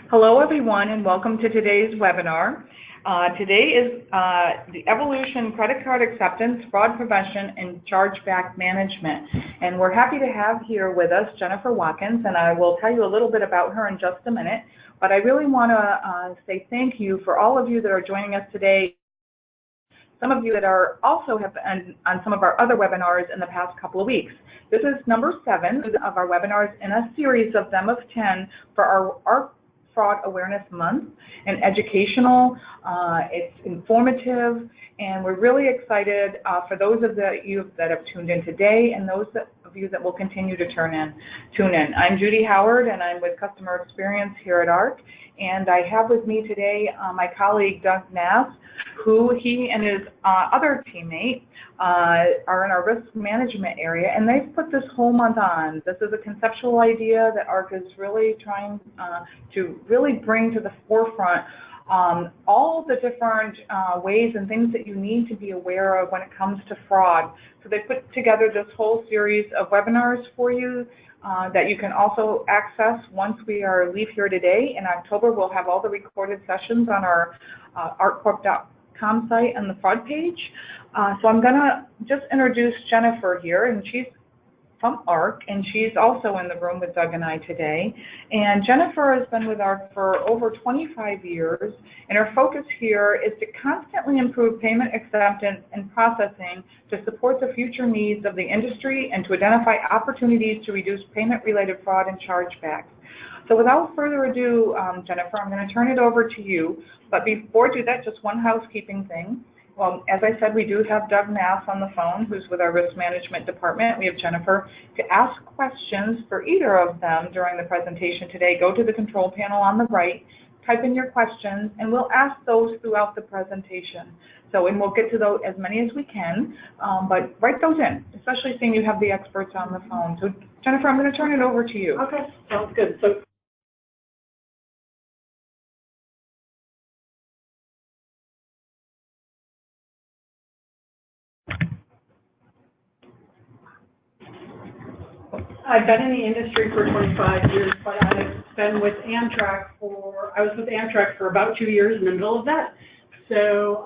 Hello, everyone, and welcome to today's webinar. Today is the Evolution Credit Card Acceptance, Fraud Prevention, and Chargeback Management. And we're happy to have here with us Jennifer Watkins, and I will tell you a little bit about her in just a minute. But I really want to say thank you for all of you that are joining us today. Some of you that are also have been on some of our other webinars in the past couple of weeks. This is number 7 of our webinars in a series of them of 10 for our Fraud Awareness Month, and educational, it's informative, and we're really excited for those of you that have tuned in today and those of you that will continue to tune in. I'm Judy Howard, and I'm with Customer Experience here at ARC, and I have with me today my colleague Doug Nass, who he and his other teammate are in our risk management area, and they've put this whole month on. This is a conceptual idea that ARC is really trying to really bring to the forefront all the different ways and things that you need to be aware of when it comes to fraud. So they put together this whole series of webinars for you that you can also access once we leave here today. In October, we'll have all the recorded sessions on our arccorp.com site on the fraud page. So I'm going to just introduce Jennifer here, and she's from ARC, and she's also in the room with Doug and I today. And Jennifer has been with ARC for over 25 years, and her focus here is to constantly improve payment acceptance and processing to support the future needs of the industry and to identify opportunities to reduce payment-related fraud and chargebacks. So without further ado, Jennifer, I'm going to turn it over to you. But before I do that, just one housekeeping thing. Well, as I said, we do have Doug Nass on the phone, who's with our risk management department. We have Jennifer. To ask questions for either of them during the presentation today, go to the control panel on the right, type in your questions, and we'll ask those throughout the presentation. And we'll get to those as many as we can, but write those in, especially seeing you have the experts on the phone. So Jennifer, I'm going to turn it over to you. Okay, sounds good. So I've been in the industry for 25 years, but I've been with Amtrak I was with Amtrak for about 2 years in the middle of that. So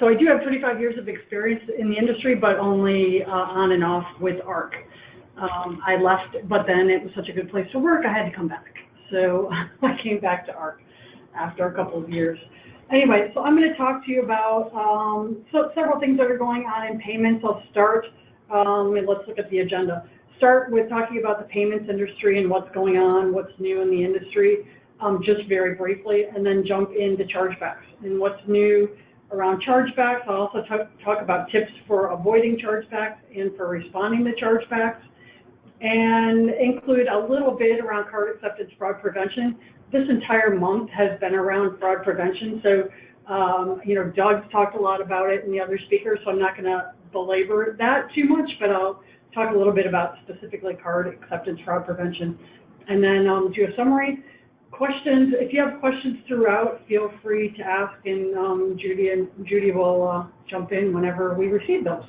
I do have 25 years of experience in the industry, but only on and off with ARC. I left, but then it was such a good place to work, I had to come back. So I came back to ARC after a couple of years. Anyway, so I'm going to talk to you about several things that are going on in payments. I'll start, and let's look at the agenda. Start with talking about the payments industry and what's going on, what's new in the industry, just very briefly, and then jump into chargebacks and what's new around chargebacks. I'll also talk about tips for avoiding chargebacks and for responding to chargebacks, and include a little bit around card acceptance fraud prevention. This entire month has been around fraud prevention, so Doug's talked a lot about it and the other speakers, so I'm not going to belabor that too much, but I'll talk a little bit about specifically card acceptance fraud prevention, and then do a summary. Questions, if you have questions throughout, feel free to ask, and Judy will jump in whenever we receive those.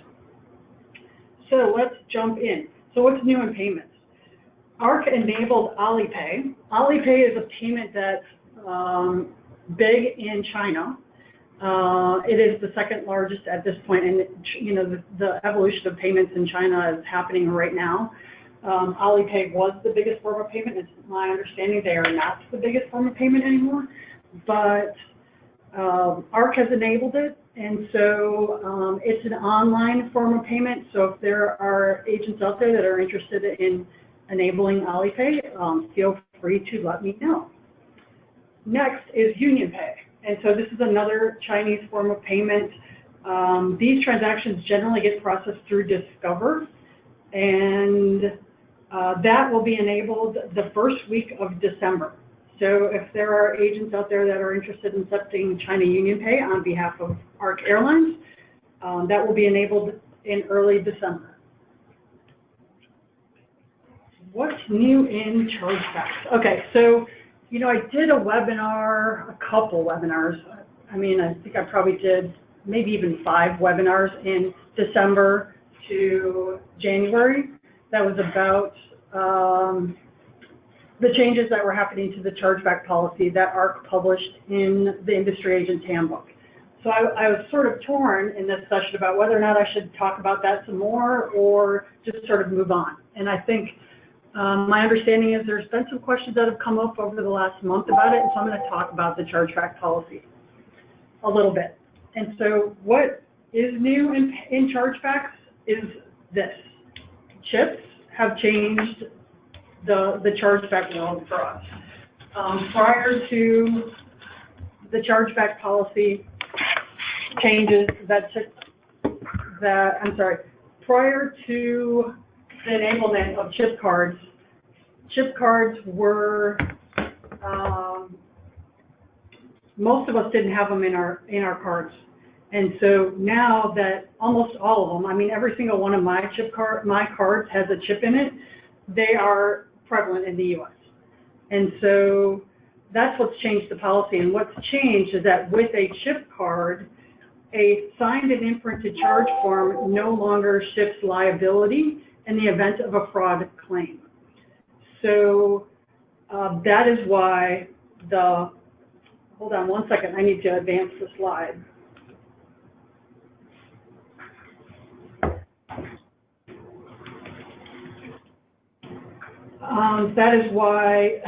So let's jump in. So what's new in payments? ARC enabled Alipay. Alipay is a payment that's big in China. It is the second largest at this point, and the evolution of payments in China is happening right now. Alipay was the biggest form of payment. It's my understanding they are not the biggest form of payment anymore, but ARC has enabled it, and so it's an online form of payment. So if there are agents out there that are interested in enabling Alipay, feel free to let me know. Next is UnionPay, and so this is another Chinese form of payment. These transactions generally get processed through Discover, and that will be enabled the first week of December. So if there are agents out there that are interested in accepting China UnionPay on behalf of ARC Airlines, that will be enabled in early December. What's new in chargebacks? Okay, so I did a webinar, a couple webinars. I think I probably did maybe even 5 webinars in December to January. that was about the changes that were happening to the chargeback policy that ARC published in the Industry Agent's Handbook. So I was sort of torn in this session about whether or not I should talk about that some more or just sort of move on. And I think my understanding is there's been some questions that have come up over the last month about it, and so I'm going to talk about the chargeback policy a little bit. And so what is new in chargebacks is this. CHIPs have changed the chargeback world for us. Prior to the chargeback policy changes prior to the enablement of chip cards were, most of us didn't have them in our cards. And so now that almost all of them, I mean, every single one of my cards has a chip in it, they are prevalent in the U.S. And so that's what's changed the policy. And what's changed is that with a chip card, a signed and imprinted charge form no longer shifts liability in the event of a fraud claim. So that is why hold on one second, I need to advance the slide. That is why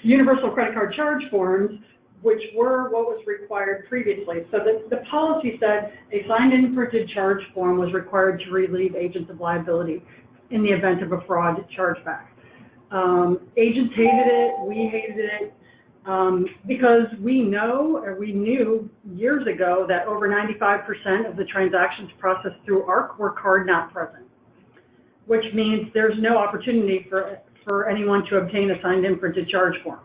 universal credit card charge forms, which were what was required previously. So the policy said a signed and imprinted charge form was required to relieve agents of liability in the event of a fraud chargeback. Agents hated it, we hated it, because we knew years ago that over 95% of the transactions processed through ARC were card not present, which means there's no opportunity for anyone to obtain a signed imprinted charge form.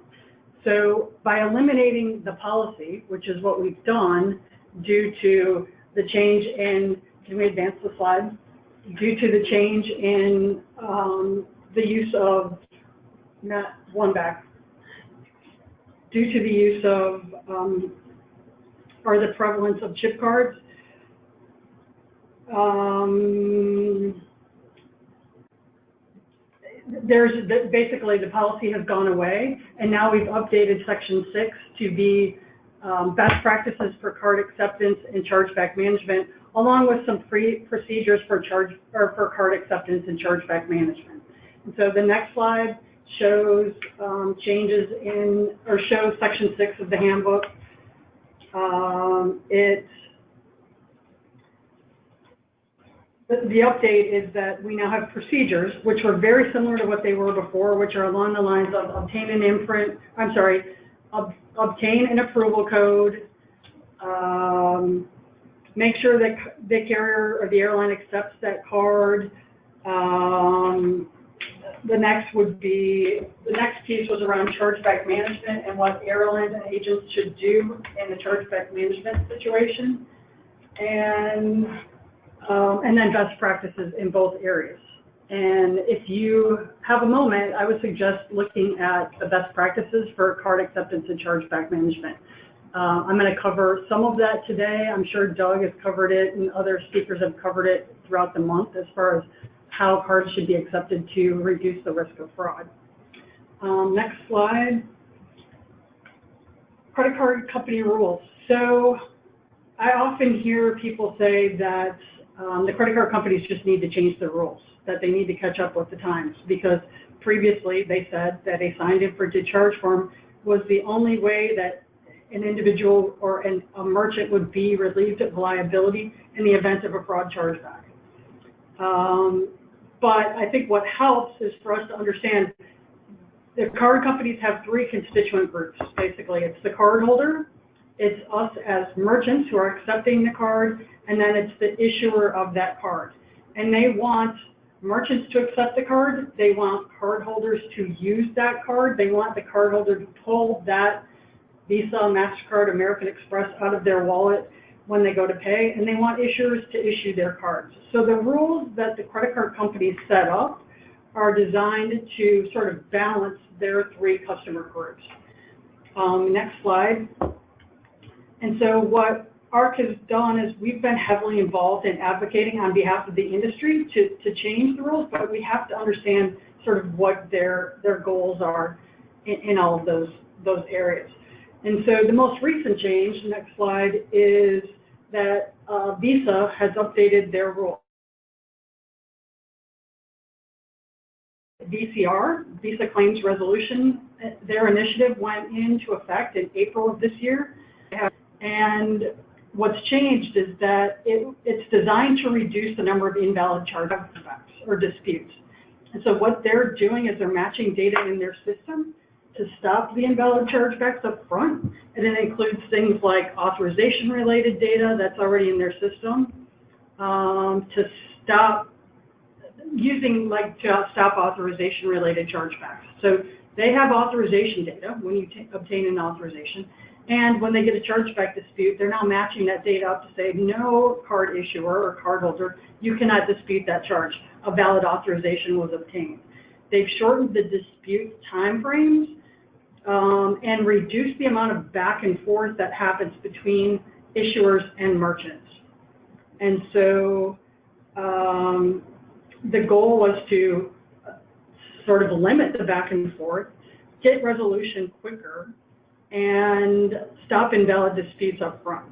So by eliminating the policy, which is what we've done due to the change in, can we advance the slide? Due to the change in the use of, due to the use of, or the prevalence of chip cards, basically the policy has gone away, and now we've updated Section 6 to be best practices for card acceptance and chargeback management, along with some procedures for card acceptance and chargeback management. And so the next slide shows changes in, or shows Section 6 of the handbook. The update is that we now have procedures which were very similar to what they were before, which are along the lines of obtain an approval code, make sure that the carrier or the airline accepts that card. The next piece was around chargeback management and what airlines and agents should do in the chargeback management situation. And then best practices in both areas. And if you have a moment, I would suggest looking at the best practices for card acceptance and chargeback management. I'm going to cover some of that today. I'm sure Doug has covered it and other speakers have covered it throughout the month as far as how cards should be accepted to reduce the risk of fraud. Next slide. Credit card company rules. So I often hear people say that the credit card companies just need to change their rules, that they need to catch up with the times, because previously they said that a signed imprinted charge form was the only way that an individual or a merchant would be relieved of liability in the event of a fraud chargeback. But I think what helps is for us to understand the card companies have three constituent groups. Basically, it's the cardholder, it's us as merchants who are accepting the card, and then it's the issuer of that card. And they want merchants to accept the card, they want cardholders to use that card, they want the cardholder to pull that Visa, MasterCard, American Express out of their wallet when they go to pay, and they want issuers to issue their cards. So the rules that the credit card companies set up are designed to sort of balance their three customer groups. Next slide. And so what ARC has done is we've been heavily involved in advocating on behalf of the industry to change the rules, but we have to understand sort of what their goals are in all of those areas. And so the most recent change, next slide, is that Visa has updated their rule. VCR, Visa Claims Resolution, their initiative went into effect in April of this year. And what's changed is that it's designed to reduce the number of invalid chargebacks or disputes. And so what they're doing is they're matching data in their system to stop the invalid chargebacks up front. And it includes things like authorization-related data that's already in their system to stop stop authorization-related chargebacks. So they have authorization data when you obtain an authorization. And when they get a chargeback dispute, they're now matching that data up to say, no card issuer or cardholder, you cannot dispute that charge. A valid authorization was obtained. They've shortened the dispute timeframes and reduced the amount of back and forth that happens between issuers and merchants. And so the goal was to sort of limit the back and forth, get resolution quicker, and stop invalid disputes up front.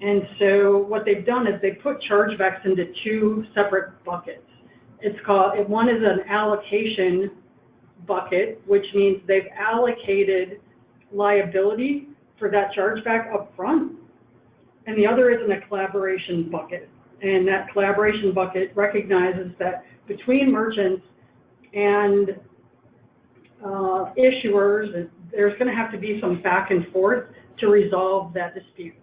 And so what they've done is they put chargebacks into two separate buckets. One is an allocation bucket, which means they've allocated liability for that chargeback up front, and the other is in a collaboration bucket. And that collaboration bucket recognizes that between merchants and issuers, there's going to have to be some back and forth to resolve that dispute.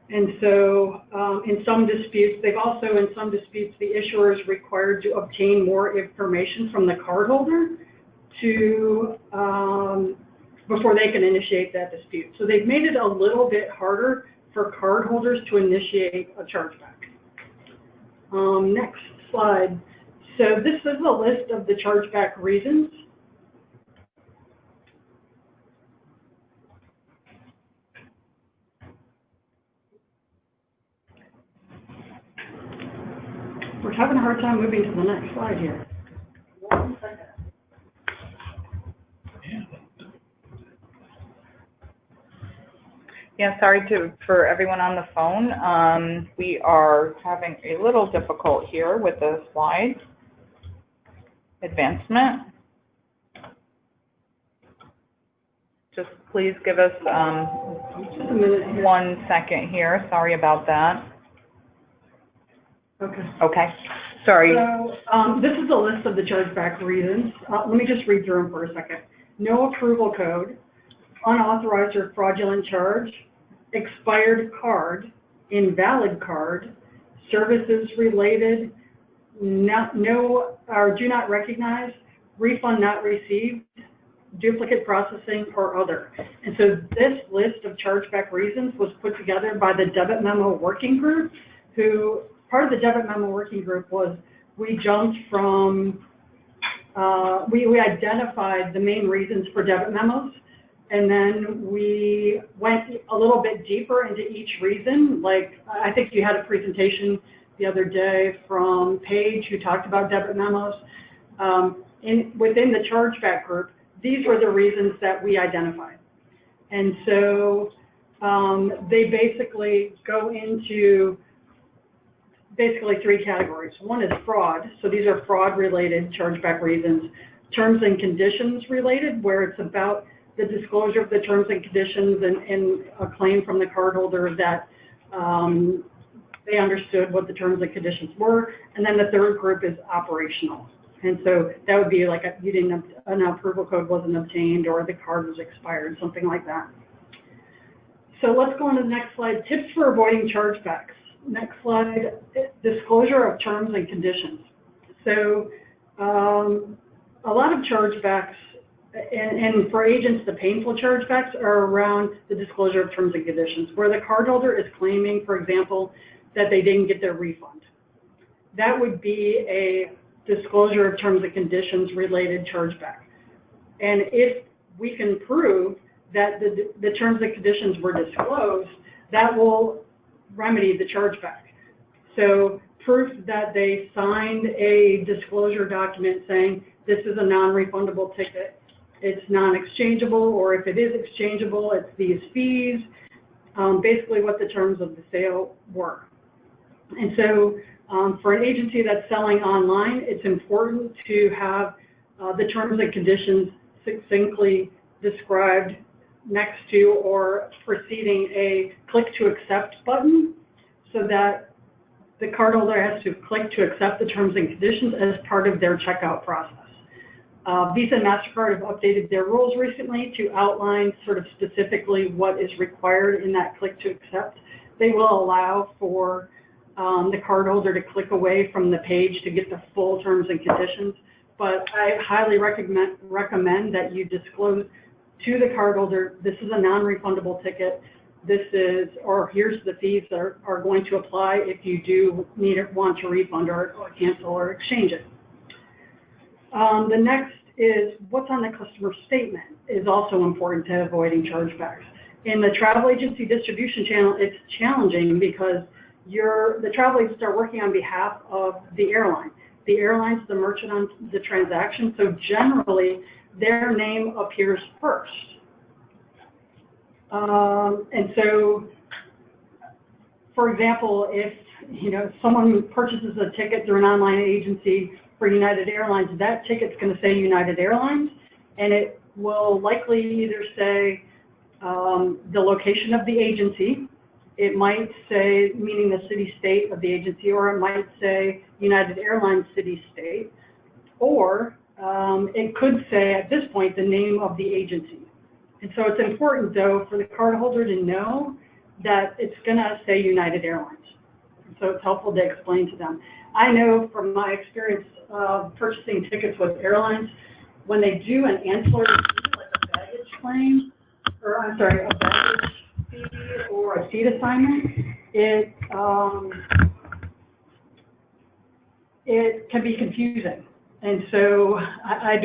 And so in some disputes, the issuer is required to obtain more information from the cardholder before they can initiate that dispute. So they've made it a little bit harder for cardholders to initiate a chargeback. Next slide. So this is a list of the chargeback reasons. We're having a hard time moving to the next slide here. 1 second. Yeah, sorry for everyone on the phone. We are having a little difficult here with the slide advancement. Just please give us just a minute here. 1 second here. Sorry about that. Okay. Okay. Sorry. So this is a list of the chargeback reasons. Let me just read through them for a second. No approval code, unauthorized or fraudulent charge, expired card, invalid card, services related, no or do not recognize, refund not received, duplicate processing, or other. And so this list of chargeback reasons was put together by the Debit Memo Working Group, who part of the Debit Memo Working Group was we jumped from, we identified the main reasons for debit memos, and then we went a little bit deeper into each reason. Like, I think you had a presentation the other day from Paige who talked about debit memos. Within the chargeback group, these were the reasons that we identified. And so they basically go into basically three categories. One is fraud. So these are fraud-related chargeback reasons. Terms and conditions related, where it's about the disclosure of the terms and conditions and a claim from the cardholder that they understood what the terms and conditions were. And then the third group is operational. And so that would be like an approval code wasn't obtained or the card was expired, something like that. So let's go on to the next slide. Tips for avoiding chargebacks. Next slide, disclosure of terms and conditions. So a lot of chargebacks, and for agents, the painful chargebacks are around the disclosure of terms and conditions, where the cardholder is claiming, for example, that they didn't get their refund. That would be a disclosure of terms and conditions related chargeback. And if we can prove that the terms and conditions were disclosed, that will remedy the chargeback. So proof that they signed a disclosure document saying this is a non-refundable ticket, it's non-exchangeable, or if it is exchangeable, it's these fees, basically what the terms of the sale were. And so for an agency that's selling online, it's important to have the terms and conditions succinctly described next to or preceding a click to accept button, so that the cardholder has to click to accept the terms and conditions as part of their checkout process. Visa and MasterCard have updated their rules recently to outline sort of specifically what is required in that click to accept. They will allow for the cardholder to click away from the page to get the full terms and conditions, but I highly recommend that you disclose to the cardholder, this is a non-refundable ticket, this is, or here's the fees that are going to apply if you do want to refund or cancel or exchange it. The next is what's on the customer statement is also important to avoiding chargebacks. In the travel agency distribution channel, it's challenging because the travel agents are working on behalf of the airline. The airline's the merchant on the transaction, so generally their name appears first. And so, for example, if someone purchases a ticket through an online agency for United Airlines, that ticket's going to say United Airlines, and it will likely either say the location of the agency, it might say, meaning the city-state of the agency, or it might say United Airlines city-state, or it could say at this point the name of the agency. And so it's important, though, for the cardholder to know that it's going to say United Airlines. So it's helpful to explain to them. I know from my experience purchasing tickets with airlines, when they do an ancillary fee, like a baggage claim, or I'm sorry, a baggage fee or a seat assignment, it can be confusing. And so I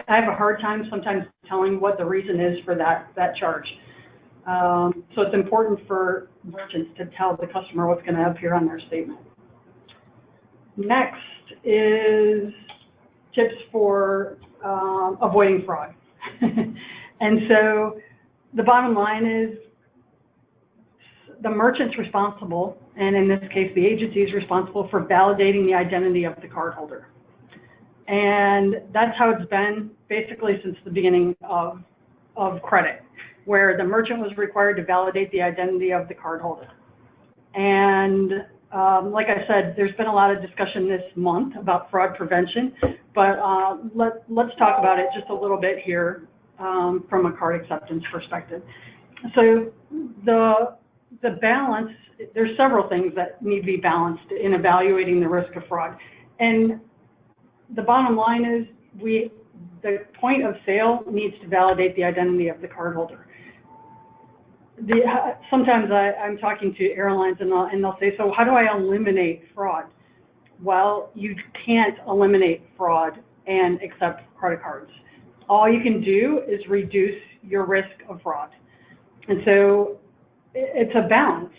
have a hard time sometimes telling what the reason is for that charge. So it's important for merchants to tell the customer what's going to appear on their statement. Next is tips for avoiding fraud. And so the bottom line is the merchant's responsible, and in this case the agency is responsible for validating the identity of the cardholder. And that's how it's been basically since the beginning of credit, where the merchant was required to validate the identity of the cardholder. And like I said, there's been a lot of discussion this month about fraud prevention, but let's talk about it just a little bit here from a card acceptance perspective. So the balance, there's several things that need to be balanced in evaluating the risk of fraud. And the bottom line is the point of sale needs to validate the identity of the cardholder. Sometimes I'm talking to airlines and they'll say, so how do I eliminate fraud? Well, you can't eliminate fraud and accept credit cards. All you can do is reduce your risk of fraud. And so it's a balance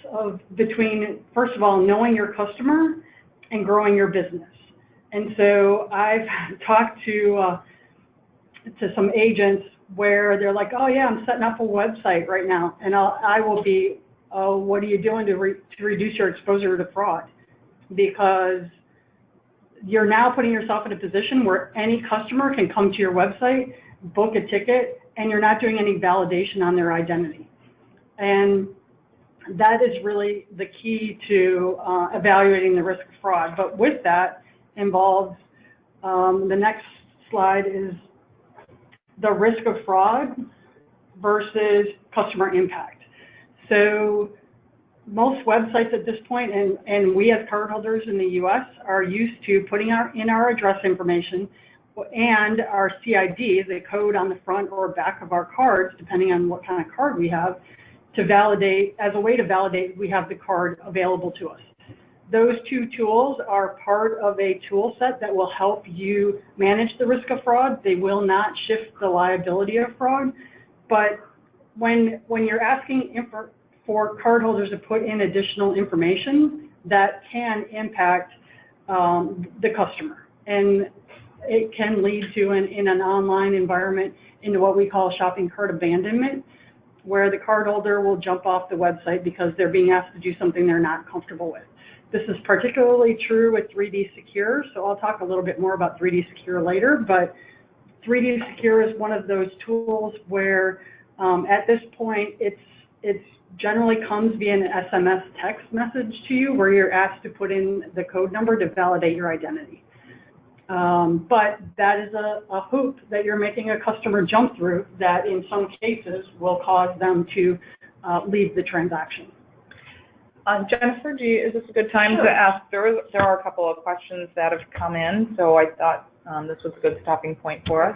between, first of all, knowing your customer and growing your business. And so I've talked to some agents where they're like, oh yeah, I'm setting up a website right now, and I will be, oh, what are you doing to reduce your exposure to fraud? Because you're now putting yourself in a position where any customer can come to your website, book a ticket, and you're not doing any validation on their identity. And that is really the key to evaluating the risk of fraud. But with that involves, the next slide is the risk of fraud versus customer impact. So most websites at this point, and we as cardholders in the US are used to putting in our address information and our CID, the code on the front or back of our cards, depending on what kind of card we have, to validate, as a way to validate we have the card available to us. Those two tools are part of a tool set that will help you manage the risk of fraud. They will not shift the liability of fraud, but when you're asking for cardholders to put in additional information that can impact the customer. And it can lead to, in an online environment, into what we call shopping cart abandonment, where the cardholder will jump off the website because they're being asked to do something they're not comfortable with. This is particularly true with 3D Secure, so I'll talk a little bit more about 3D Secure later, but 3D Secure is one of those tools where at this point it's generally comes via an SMS text message to you where you're asked to put in the code number to validate your identity. But that is a hoop that you're making a customer jump through that in some cases will cause them to leave the transaction. Jennifer, is this a good time Sure. to ask? There are a couple of questions that have come in, so I thought this was a good stopping point for us.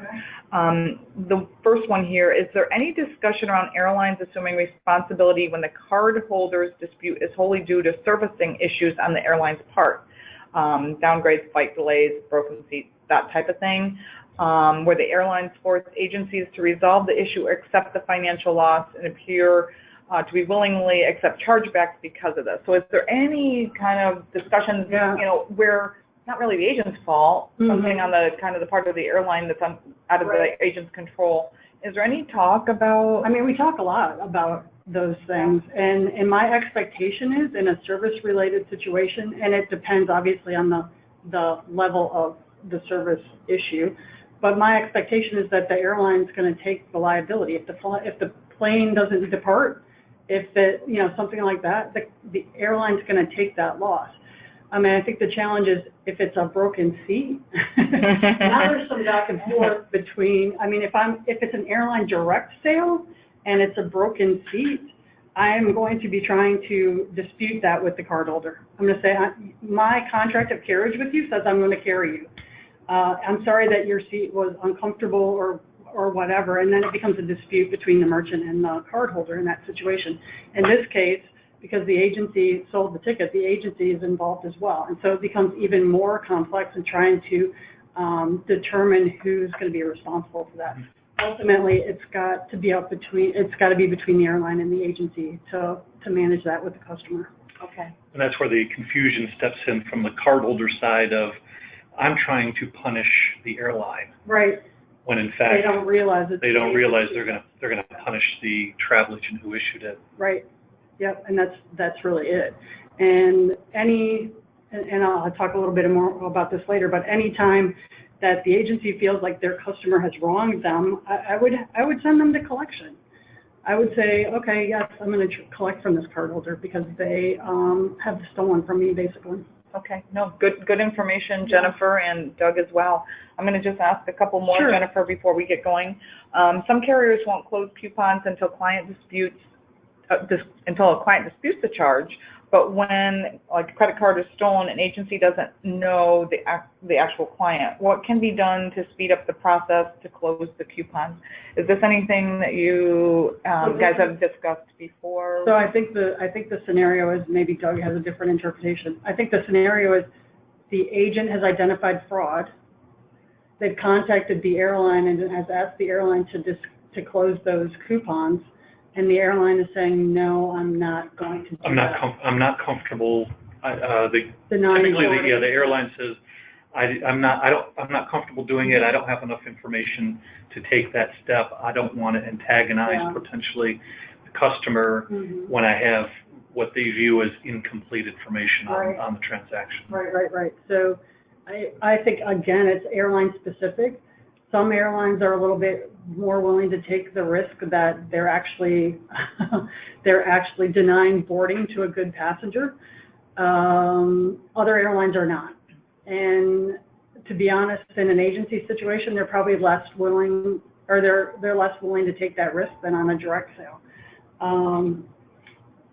Okay. The first one here, is there any discussion around airlines assuming responsibility when the cardholder's dispute is wholly due to servicing issues on the airline's part? Downgrades, flight delays, broken seats, that type of thing, where the airlines force agencies to resolve the issue or accept the financial loss and appear to be willingly accept chargebacks because of this. So is there any kind of discussions, where not really the agent's fault, something on the kind of the part of the airline that's out of the agent's control? Is there any talk about? I mean, we talk a lot about those things, and my expectation is in a service-related situation, and it depends obviously on the level of the service issue, but my expectation is that the airline's going to take the liability. If the plane doesn't depart, if something like that, the airline's going to take that loss. I mean, I think the challenge is if it's a broken seat. Now there's some back and forth between. I mean, if it's an airline direct sale and it's a broken seat, I am going to be trying to dispute that with the cardholder. I'm going to say my contract of carriage with you says I'm going to carry you. I'm sorry that your seat was uncomfortable or whatever, and then it becomes a dispute between the merchant and the cardholder in that situation. In this case, because the agency sold the ticket, the agency is involved as well. And so it becomes even more complex in trying to determine who's going to be responsible for that. Ultimately, it's got to be between the airline and the agency to manage that with the customer. Okay. And that's where the confusion steps in from the cardholder side of, I'm trying to punish the airline. Right. When in fact they don't realize it. They don't realize they're gonna punish the travel agent who issued it. Right. Yep. And that's really it. And I'll talk a little bit more about this later, but anytime that the agency feels like their customer has wronged them, I would send them to collection. I would say, okay, yes, I'm going to collect from this cardholder because they have stolen from me, basically. Okay, no, good information, Jennifer and Doug as well. I'm going to just ask a couple more, Sure. Jennifer, before we get going. Some carriers won't close coupons until a client disputes the charge. But when like a credit card is stolen, an agency doesn't know the actual client. What can be done to speed up the process to close the coupons? Is this anything that you guys have discussed before? So I think the scenario is, maybe Doug has a different interpretation. I think the scenario is the agent has identified fraud. They've contacted the airline and has asked the airline to close those coupons. And the airline is saying, no, I'm not going to do I'm not comfortable. Typically, the airline says, I'm not comfortable doing it. I don't have enough information to take that step. I don't want to antagonize potentially the customer when I have what they view as incomplete information on the transaction. Right. So I think, again, it's airline specific. Some airlines are a little bit more willing to take the risk that they're actually denying boarding to a good passenger. Other airlines are not. And to be honest, in an agency situation, they're probably less willing, or they're less willing to take that risk than on a direct sale.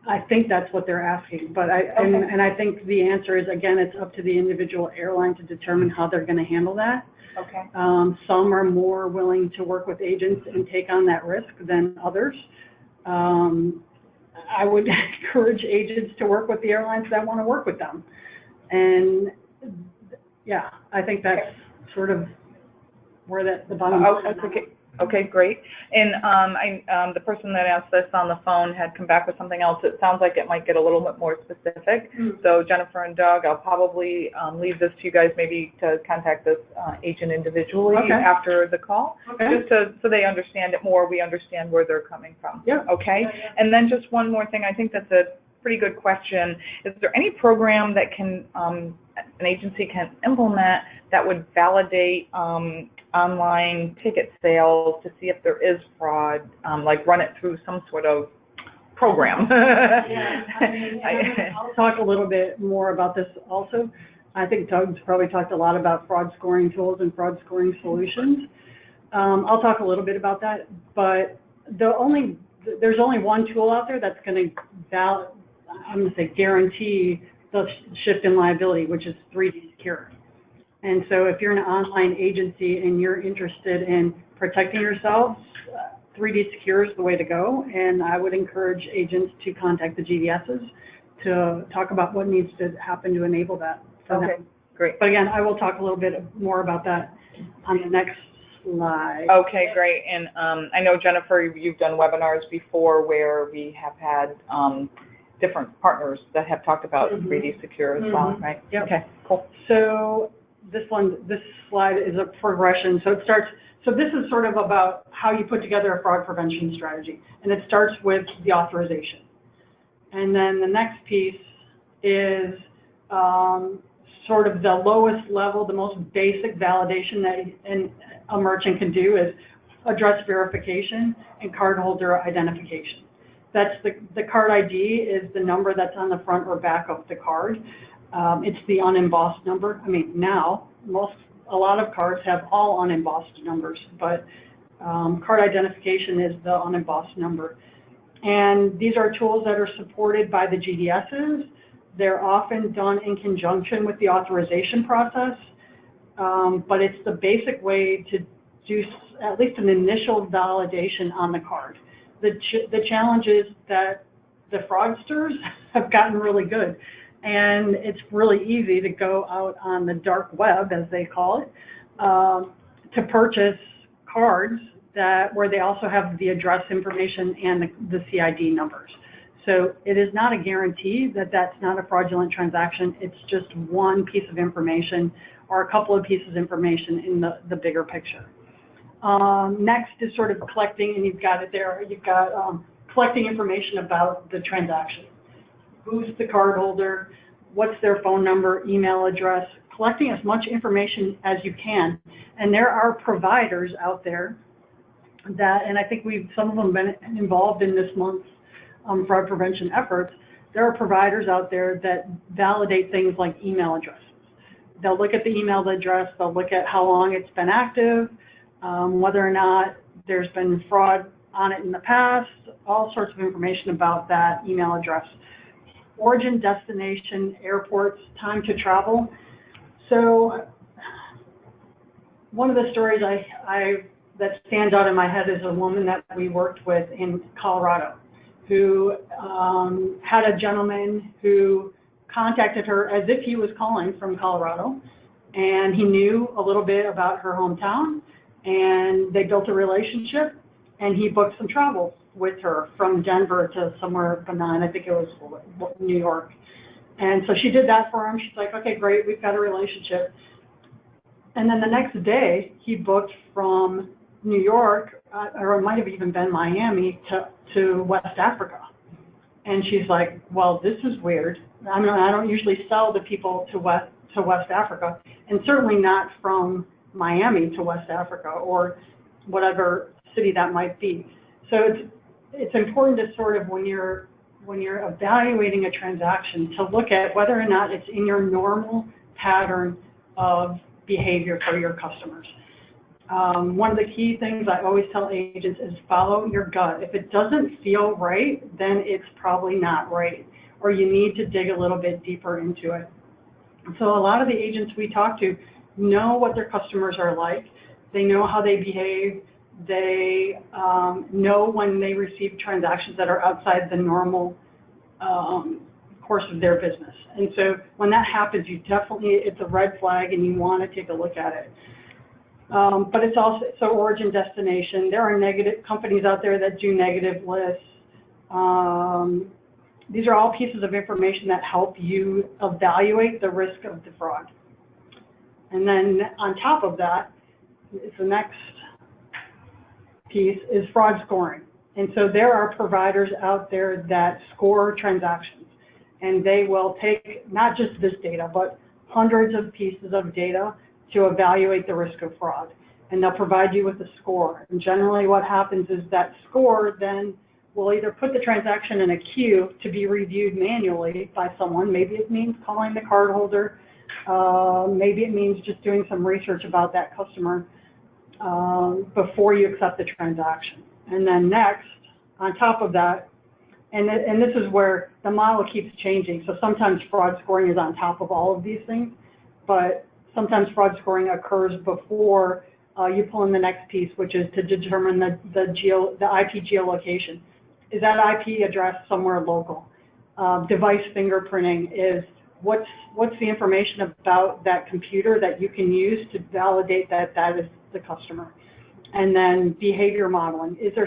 I think that's what they're asking, but and I think the answer is, again, it's up to the individual airline to determine how they're going to handle that. Okay. Some are more willing to work with agents and take on that risk than others. I would encourage agents to work with the airlines that want to work with them. And yeah, I think that's sort of where the bottom. Okay, great. And the person that asked this on the phone had come back with something else. It sounds like it might get a little bit more specific. So Jennifer and Doug, I'll probably leave this to you guys maybe to contact this agent individually after the call, just so they understand it more, we understand where they're coming from. Okay? And then just one more thing, I think that's a pretty good question. Is there any program that can an agency can implement that would validate online ticket sales to see if there is fraud, like run it through some sort of program? I'll talk a little bit more about this also. I think Doug's probably talked a lot about fraud scoring tools and fraud scoring solutions. I'll talk a little bit about that, but there's only one tool out there that's going to guarantee the shift in liability, which is 3D Secure. And so if you're an online agency and you're interested in protecting yourselves, 3D Secure is the way to go. And I would encourage agents to contact the GDSs to talk about what needs to happen to enable that. Great. But again, I will talk a little bit more about that on the next slide. Okay, great. And I know, Jennifer, you've done webinars before where we have had different partners that have talked about 3D Secure as well, right? Okay, cool. So this slide is a progression. So it starts, so this is sort of about how you put together a fraud prevention strategy. And it starts with the authorization. And then the next piece is sort of the lowest level, the most basic validation that a merchant can do is address verification and cardholder identification. That's the card ID is the number that's on the front or back of the card. It's the unembossed number. I mean, now a lot of cards have all unembossed numbers, but card identification is the unembossed number. And these are tools that are supported by the GDSs. They're often done in conjunction with the authorization process, but it's the basic way to do at least an initial validation on the card. The challenge is that the fraudsters have gotten really good, and it's really easy to go out on the dark web, as they call it, to purchase cards where they also have the address information and the CID numbers. So it is not a guarantee that that's not a fraudulent transaction. It's just one piece of information or a couple of pieces of information in the bigger picture. Next is sort of collecting, and you've got it there, you've got collecting information about the transaction. Who's the cardholder? What's their phone number, email address? Collecting as much information as you can. And there are providers out there that, and I think some of them been involved in this month's fraud prevention efforts. There are providers out there that validate things like email addresses. They'll look at the email address, they'll look at how long it's been active, whether or not there's been fraud on it in the past, all sorts of information about that email address. Origin, destination, airports, time to travel. So one of the stories that stands out in my head is a woman that we worked with in Colorado who had a gentleman who contacted her as if he was calling from Colorado, and he knew a little bit about her hometown, and they built a relationship, and he booked some travel with her from Denver to somewhere benign. I think it was New York. And so she did that for him. She's like, okay, great, we've got a relationship. And then the next day, he booked from New York, or it might have even been Miami, to West Africa. And she's like, well, this is weird. I mean, I don't usually sell to people to West Africa, and certainly not from Miami to West Africa or whatever city that might be. So it's important to sort of, when you're evaluating a transaction, to look at whether or not it's in your normal pattern of behavior for your customers. One of the key things I always tell agents is follow your gut. If it doesn't feel right, then it's probably not right, or you need to dig a little bit deeper into it. So a lot of the agents we talk to know what their customers are like. They know how they behave. They know when they receive transactions that are outside the normal course of their business. And so when that happens, it's a red flag, and you want to take a look at it. But it's also, so origin, destination. There are negative companies out there that do negative lists. These are all pieces of information that help you evaluate the risk of the fraud. And then on top of that, is the next piece is fraud scoring. And so there are providers out there that score transactions, and they will take not just this data, but hundreds of pieces of data to evaluate the risk of fraud. And they'll provide you with a score. And generally what happens is that score then will either put the transaction in a queue to be reviewed manually by someone. Maybe it means calling the cardholder. Maybe it means just doing some research about that customer before you accept the transaction. And then next, on top of that, and this is where the model keeps changing. So sometimes fraud scoring is on top of all of these things, but sometimes fraud scoring occurs before you pull in the next piece, which is to determine the IP geolocation. Is that IP address somewhere local? Device fingerprinting is what's the information about that computer that you can use to validate that that is the customer. And then behavior modeling. Is there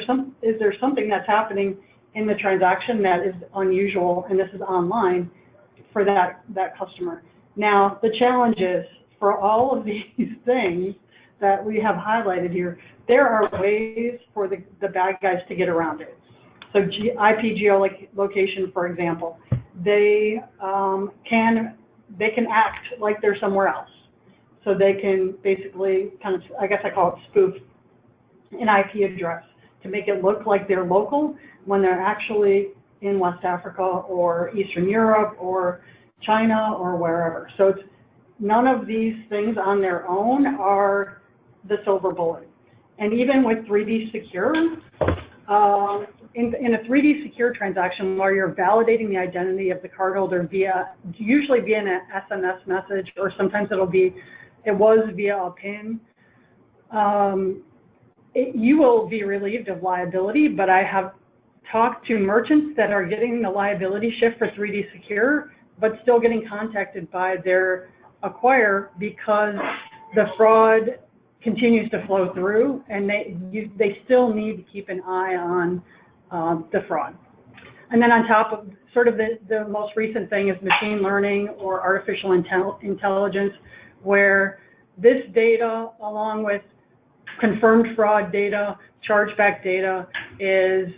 something that's happening in the transaction that is unusual, and this is online, for that customer? Now, the challenge is, for all of these things that we have highlighted here, there are ways for the bad guys to get around it. So IP geolocation, for example, they can act like they're somewhere else. So they can basically kind of, I guess I call it spoof an IP address to make it look like they're local when they're actually in West Africa or Eastern Europe or China or wherever. So it's, none of these things on their own are the silver bullet. And even with 3D Secure, in a 3D Secure transaction where you're validating the identity of the cardholder usually via an SMS message, or sometimes it was via a PIN, you will be relieved of liability, but I have talked to merchants that are getting the liability shift for 3D Secure, but still getting contacted by their acquirer because the fraud continues to flow through, and they still need to keep an eye on the fraud. And then on top of sort of the most recent thing is machine learning or artificial intelligence, where this data, along with confirmed fraud data, chargeback data, is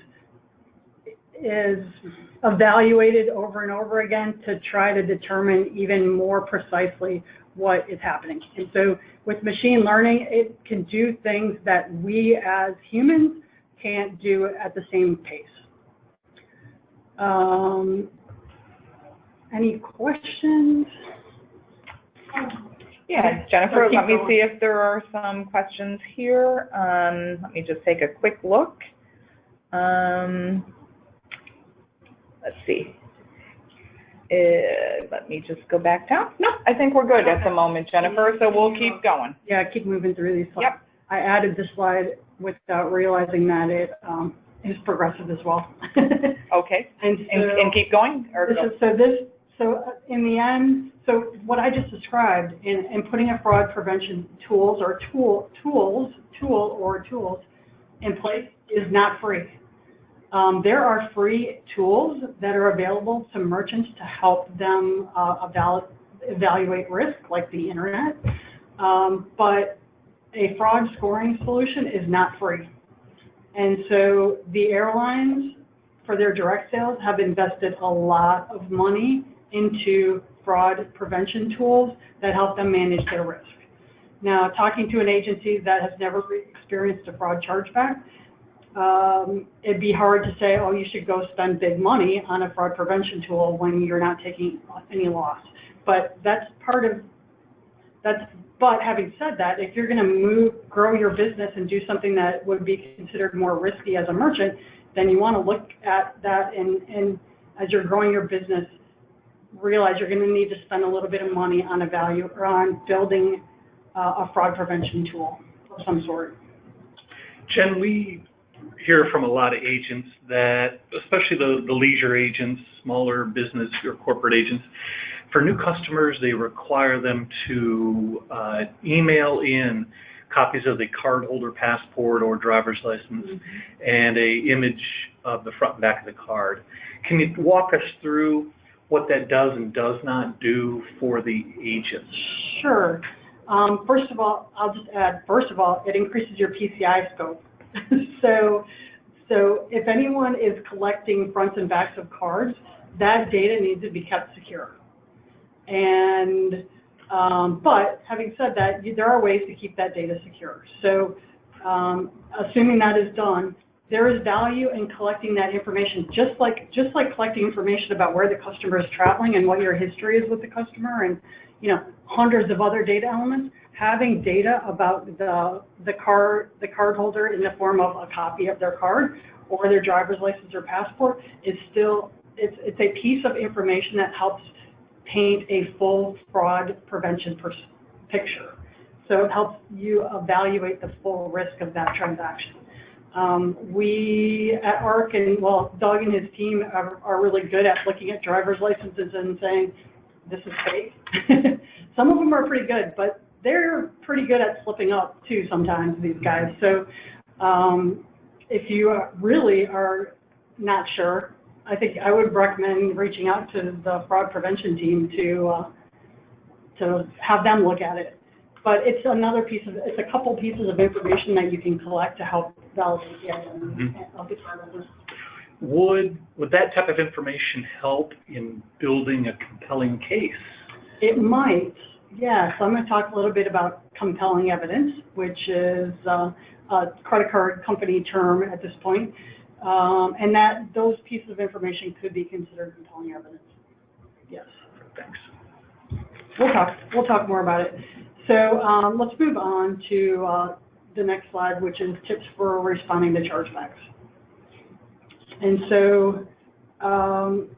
evaluated over and over again to try to determine even more precisely what is happening. And so with machine learning, it can do things that we as humans can't do at the same pace. Any questions? Yeah, Jennifer, let me see if there are some questions here. Let me just take a quick look. Let's see. Let me just go back down. No, I think we're good at the moment, Jennifer, so we'll keep going. Yeah, keep moving through these slides. Yep. I added this slide without realizing that it is progressive as well. Okay, and keep going? Or so in the end, so what I just described in putting a fraud prevention tools in place is not free. There are free tools that are available to merchants to help them evaluate risk, like the internet, but a fraud scoring solution is not free. And so the airlines, for their direct sales, have invested a lot of money into fraud prevention tools that help them manage their risk. Now, talking to an agency that has never experienced a fraud chargeback, it'd be hard to say, oh, you should go spend big money on a fraud prevention tool when you're not taking any loss. But but having said that, if you're going to grow your business and do something that would be considered more risky as a merchant, then you want to look at that and as you're growing your business, realize you're going to need to spend a little bit of money on on building a fraud prevention tool of some sort. Jen, we hear from a lot of agents that, especially the leisure agents, smaller business or corporate agents, for new customers, they require them to email in copies of the cardholder passport or driver's license, and a image of the front and back of the card. Can you walk us through what that does and does not do for the agents? Sure. First of all, I'll just add, it increases your PCI scope. So if anyone is collecting fronts and backs of cards, that data needs to be kept secure. And, but having said that, there are ways to keep that data secure. So assuming that is done, there is value in collecting that information, just like collecting information about where the customer is traveling and what your history is with the customer, and hundreds of other data elements. Having data about the cardholder in the form of a copy of their card or their driver's license or passport is still it's a piece of information that helps paint a full fraud prevention picture. So it helps you evaluate the full risk of that transaction. We at ARC, and Doug and his team are really good at looking at driver's licenses and saying, this is fake. Some of them are pretty good, but they're pretty good at slipping up too sometimes, these guys. So if you really are not sure, I think I would recommend reaching out to the fraud prevention team to have them look at it. But it's it's a couple pieces of information that you can collect to help validate the identity of the cardholder. Would that type of information help in building a compelling case? It might, yes. I'm going to talk a little bit about compelling evidence, which is a credit card company term at this point, and that those pieces of information could be considered compelling evidence. Yes. Thanks. We'll talk more about it. So let's move on to the next slide, which is tips for responding to chargebacks. And so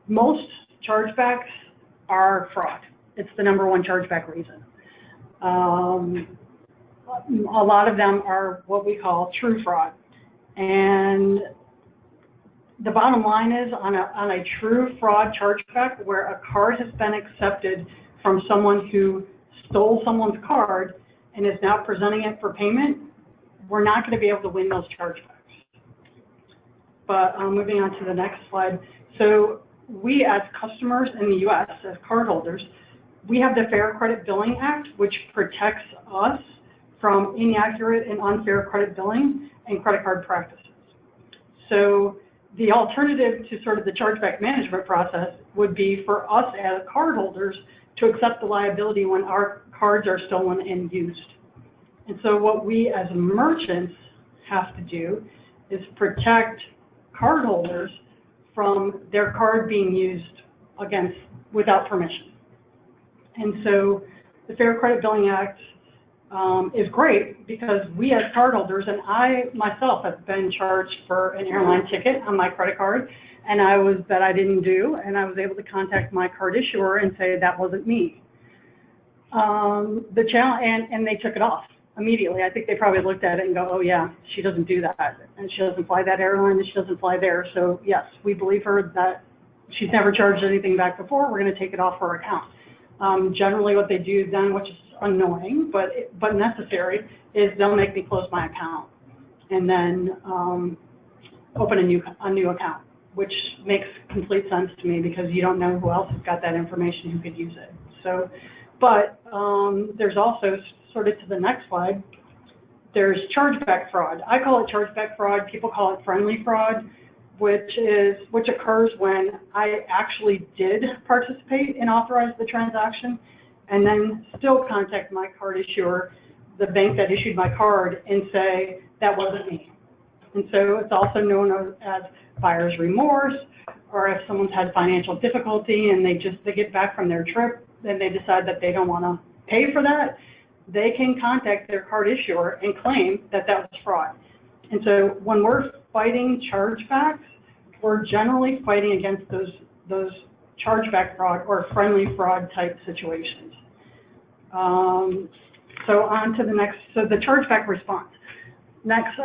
most chargebacks are fraud. It's the #1 chargeback reason. A lot of them are what we call true fraud. And the bottom line is on a true fraud chargeback where a card has been accepted from someone who stole someone's card and is now presenting it for payment, we're not going to be able to win those chargebacks. But moving on to the next slide. So we as customers in the U.S., as cardholders, we have the Fair Credit Billing Act, which protects us from inaccurate and unfair credit billing and credit card practices. So the alternative to sort of the chargeback management process would be for us as cardholders to accept the liability when our cards are stolen and used. And so what we as merchants have to do is protect cardholders from their card being used without permission. And so the Fair Credit Billing Act is great because we as cardholders, and I myself have been charged for an airline ticket on my credit card, and that I didn't do, and I was able to contact my card issuer and say that wasn't me. The challenge, and they took it off immediately. I think they probably looked at it and go, oh yeah, she doesn't do that, and she doesn't fly that airline, and she doesn't fly there. So yes, we believe her that she's never charged anything back before. We're going to take it off her account. Generally, what they do then, which is annoying but necessary, is they'll make me close my account and then open a new account, which makes complete sense to me because you don't know who else has got that information who could use it. So, but there's also, sort of to the next slide, there's chargeback fraud. I call it chargeback fraud. People call it friendly fraud, which occurs when I actually did participate and authorize the transaction, and then still contact my card issuer, the bank that issued my card, and say that wasn't me. And so it's also known as buyer's remorse, or if someone's had financial difficulty and they get back from their trip, then they decide that they don't want to pay for that, they can contact their card issuer and claim that that was fraud. And so when we're fighting chargebacks, we're generally fighting against those chargeback fraud or friendly fraud type situations. So on to the next, so the chargeback response. Next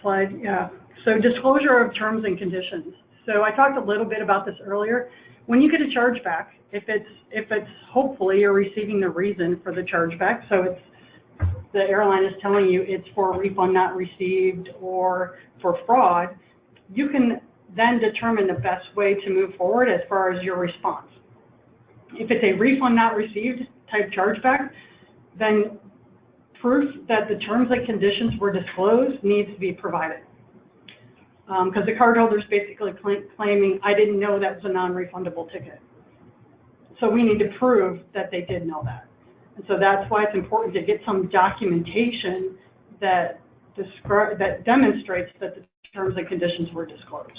slide, yeah. So disclosure of terms and conditions. So I talked a little bit about this earlier. When you get a chargeback, if it's hopefully you're receiving the reason for the chargeback, so it's the airline is telling you it's for refund not received or for fraud, you can then determine the best way to move forward as far as your response. If it's a refund not received type chargeback, then proof that the terms and conditions were disclosed needs to be provided. Because the cardholder is basically claiming, I didn't know that was a non-refundable ticket. So we need to prove that they did know that. And so that's why it's important to get some documentation that demonstrates that the terms and conditions were disclosed.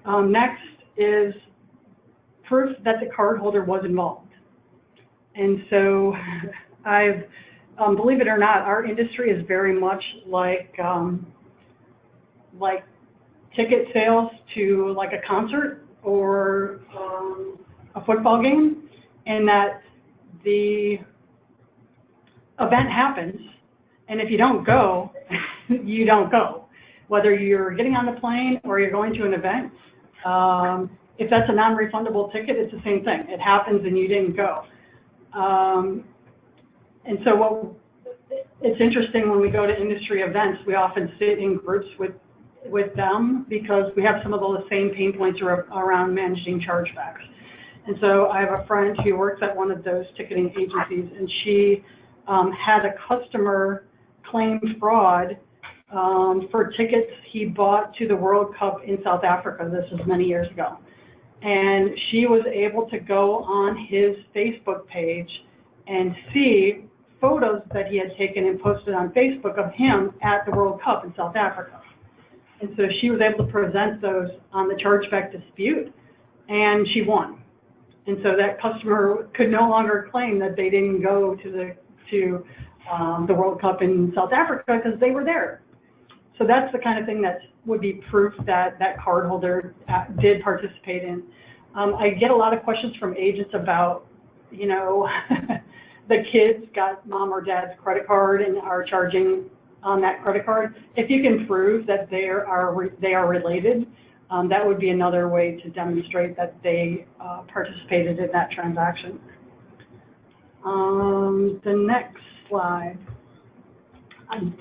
Next is proof that the cardholder was involved. And so believe it or not, our industry is very much like ticket sales to like a concert or a football game, and that the event happens, and if you don't go, you don't go. Whether you're getting on the plane or you're going to an event, if that's a non-refundable ticket, it's the same thing. It happens and you didn't go. And so it's interesting when we go to industry events, we often sit in groups with them because we have some of the same pain points around managing chargebacks. And so I have a friend who works at one of those ticketing agencies, and she had a customer claim fraud for tickets he bought to the World Cup in South Africa. This was many years ago. And she was able to go on his Facebook page and see photos that he had taken and posted on Facebook of him at the World Cup in South Africa. And so she was able to present those on the chargeback dispute, and she won. And so that customer could no longer claim that they didn't go to the World Cup in South Africa because they were there. So that's the kind of thing that would be proof that that cardholder did participate in. I get a lot of questions from agents about, you know, the kids got mom or dad's credit card and are charging on that credit card. If you can prove that they are related, that would be another way to demonstrate that they participated in that transaction. The next slide.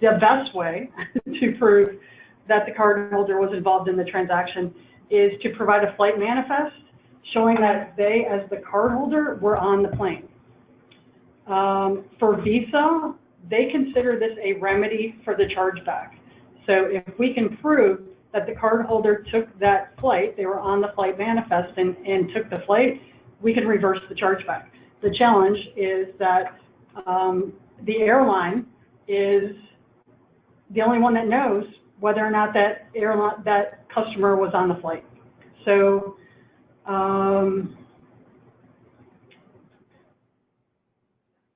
The best way to prove that the cardholder was involved in the transaction is to provide a flight manifest showing that they, as the cardholder, were on the plane. For Visa, they consider this a remedy for the chargeback. So if we can prove that the cardholder took that flight, they were on the flight manifest and took the flight, we can reverse the chargeback. The challenge is that the airline is the only one that knows whether or not that customer was on the flight. So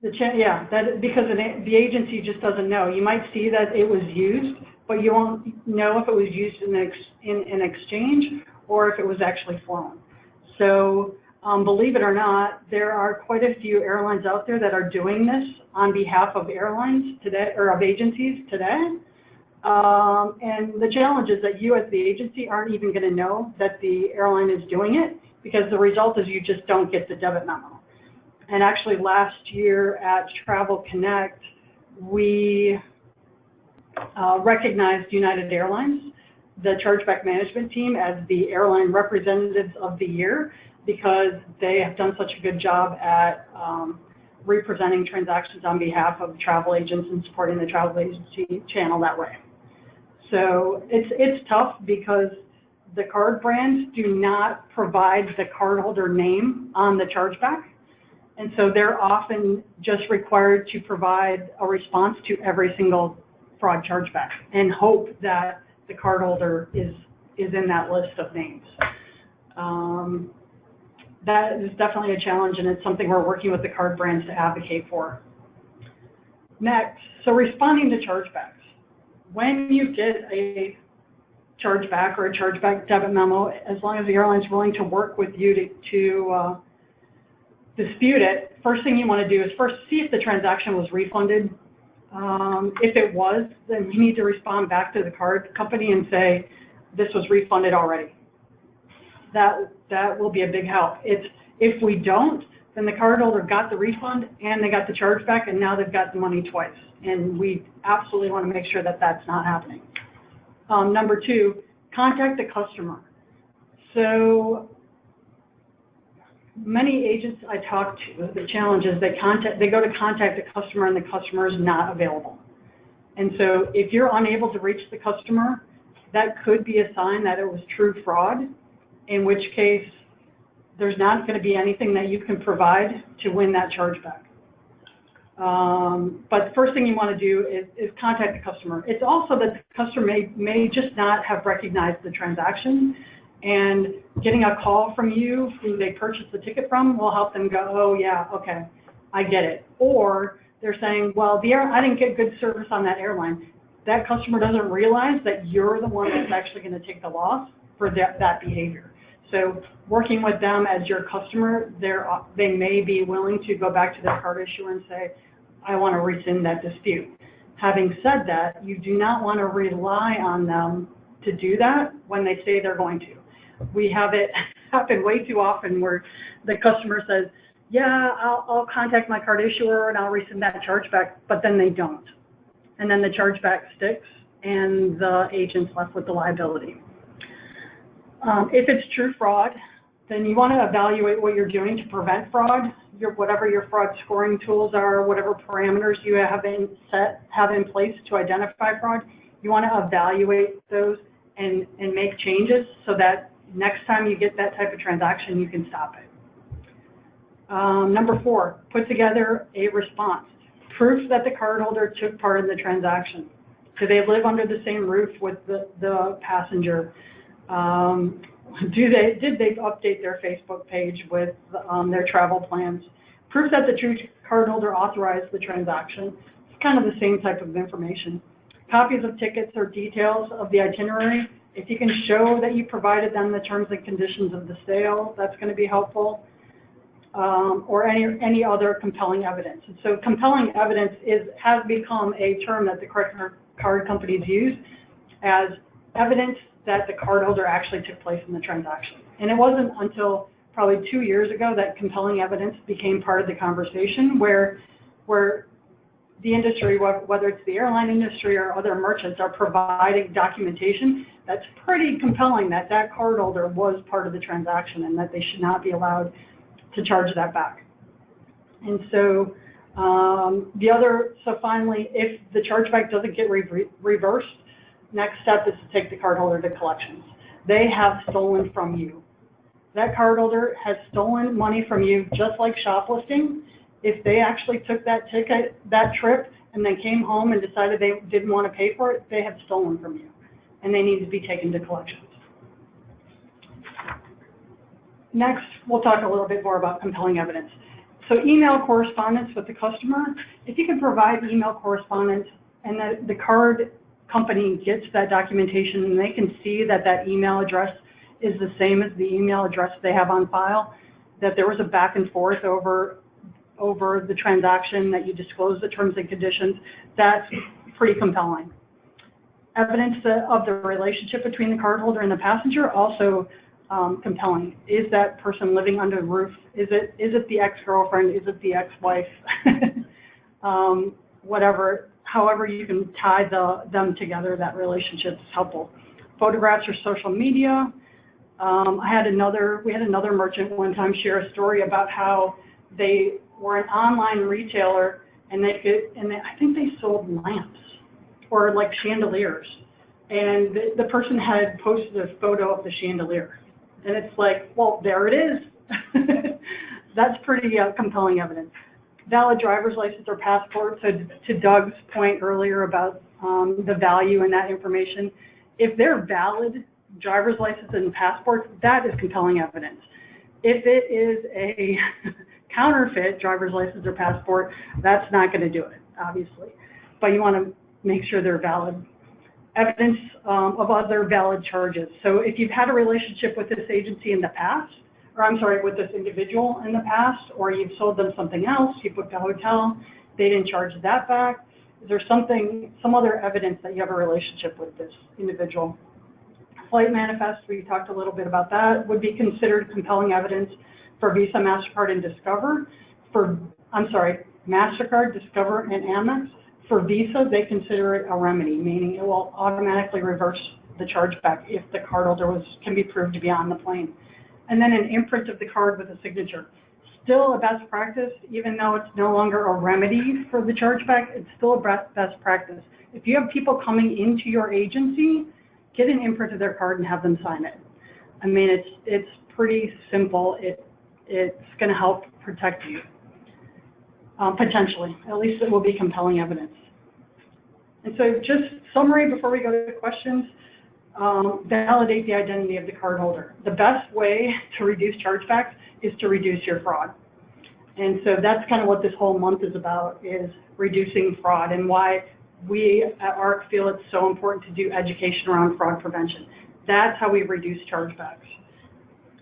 because the agency just doesn't know. You might see that it was used, but you won't know if it was used in an exchange or if it was actually flown. So believe it or not, there are quite a few airlines out there that are doing this on behalf of airlines today, or of agencies today. And the challenge is that you as the agency aren't even going to know that the airline is doing it, because the result is you just don't get the debit memo. And actually last year at Travel Connect, we recognized United Airlines, the chargeback management team, as the airline representatives of the year, because they have done such a good job at representing transactions on behalf of travel agents and supporting the travel agency channel that way. So it's tough because the card brands do not provide the cardholder name on the chargeback. And so they're often just required to provide a response to every single fraud chargeback and hope that the cardholder is in that list of names. That is definitely a challenge, and it's something we're working with the card brands to advocate for. Next, so responding to chargebacks. When you get a chargeback or a chargeback debit memo, as long as the airline's willing to work with you to dispute it, first thing you want to do is first see if the transaction was refunded. If it was, then you need to respond back to the card company and say, this was refunded already. That will be a big help. If we don't, then the cardholder got the refund and they got the chargeback, and now they've got the money twice. And we absolutely want to make sure that that's not happening. Number two, contact the customer. So many agents I talk to, the challenge is they go to contact the customer and the customer is not available. And so if you're unable to reach the customer, that could be a sign that it was true fraud, in which case there's not going to be anything that you can provide to win that chargeback. But the first thing you want to do is contact the customer. It's also that the customer may just not have recognized the transaction, and getting a call from you who they purchased the ticket from will help them go, oh yeah, okay, I get it. Or they're saying, well, I didn't get good service on that airline. That customer doesn't realize that you're the one that's actually going to take the loss for that behavior. So working with them as your customer, they may be willing to go back to their card issuer and say, I want to rescind that dispute. Having said that, you do not want to rely on them to do that when they say they're going to. We have it happen way too often where the customer says, yeah, I'll contact my card issuer and I'll rescind that chargeback, but then they don't. And then the chargeback sticks and the agent's left with the liability. If it's true fraud, then you want to evaluate what you're doing to prevent fraud. Whatever your fraud scoring tools are, whatever parameters you have in place to identify fraud, you want to evaluate those and make changes so that next time you get that type of transaction, you can stop it. Number four, put together a response. Proof that the cardholder took part in the transaction. Do they live under the same roof with the passenger? Did they update their Facebook page with their travel plans? Proof that the true cardholder authorized the transaction. It's kind of the same type of information. Copies of tickets or details of the itinerary. If you can show that you provided them the terms and conditions of the sale, that's going to be helpful. Or any other compelling evidence. And so compelling evidence has become a term that the credit card companies use as evidence that the cardholder actually took place in the transaction. And it wasn't until probably 2 years ago that compelling evidence became part of the conversation where the industry, whether it's the airline industry or other merchants, are providing documentation that's pretty compelling that that cardholder was part of the transaction and that they should not be allowed to charge that back. And so so finally, if the chargeback doesn't get reversed, next step is to take the cardholder to collections. They have stolen from you. That cardholder has stolen money from you, just like shoplifting. If they actually took that trip, and then came home and decided they didn't want to pay for it, they have stolen from you, and they need to be taken to collections. Next, we'll talk a little bit more about compelling evidence. So email correspondence with the customer. If you can provide email correspondence and the card company gets that documentation and they can see that that email address is the same as the email address they have on file, that there was a back and forth over the transaction, that you disclose the terms and conditions, that's pretty compelling. Evidence of the relationship between the cardholder and the passenger, also compelling. Is that person living under the roof? Is it the ex-girlfriend? Is it the ex-wife? Whatever, however you can tie them together, that relationship is helpful. Photographs or social media. We had another merchant one time share a story about how they were an online retailer and I think they sold lamps or like chandeliers, and the person had posted a photo of the chandelier. And it's like, well, there it is. That's pretty compelling evidence. Valid driver's license or passport. So to Doug's point earlier about the value in that information, if they're valid driver's license and passports, that is compelling evidence. If it is a counterfeit driver's license or passport, that's not going to do it, obviously. But you want to make sure they're valid. Evidence of other valid charges. So if you've had a relationship with this agency in the past, with this individual in the past, or you've sold them something else, you booked a hotel, they didn't charge that back, is there some other evidence that you have a relationship with this individual? Flight manifest, we talked a little bit about that, would be considered compelling evidence. for Visa, MasterCard, and Discover. MasterCard, Discover, and Amex. For Visa, they consider it a remedy, meaning it will automatically reverse the chargeback if the cardholder can be proved to be on the plane. And then an imprint of the card with a signature. Still a best practice, even though it's no longer a remedy for the chargeback, it's still a best practice. If you have people coming into your agency, get an imprint of their card and have them sign it. I mean, it's pretty simple. It's going to help protect you, potentially. At least it will be compelling evidence. And so just summary before we go to questions, validate the identity of the cardholder. The best way to reduce chargebacks is to reduce your fraud. And so that's kind of what this whole month is about, is reducing fraud, and why we at ARC feel it's so important to do education around fraud prevention. That's how we reduce chargebacks.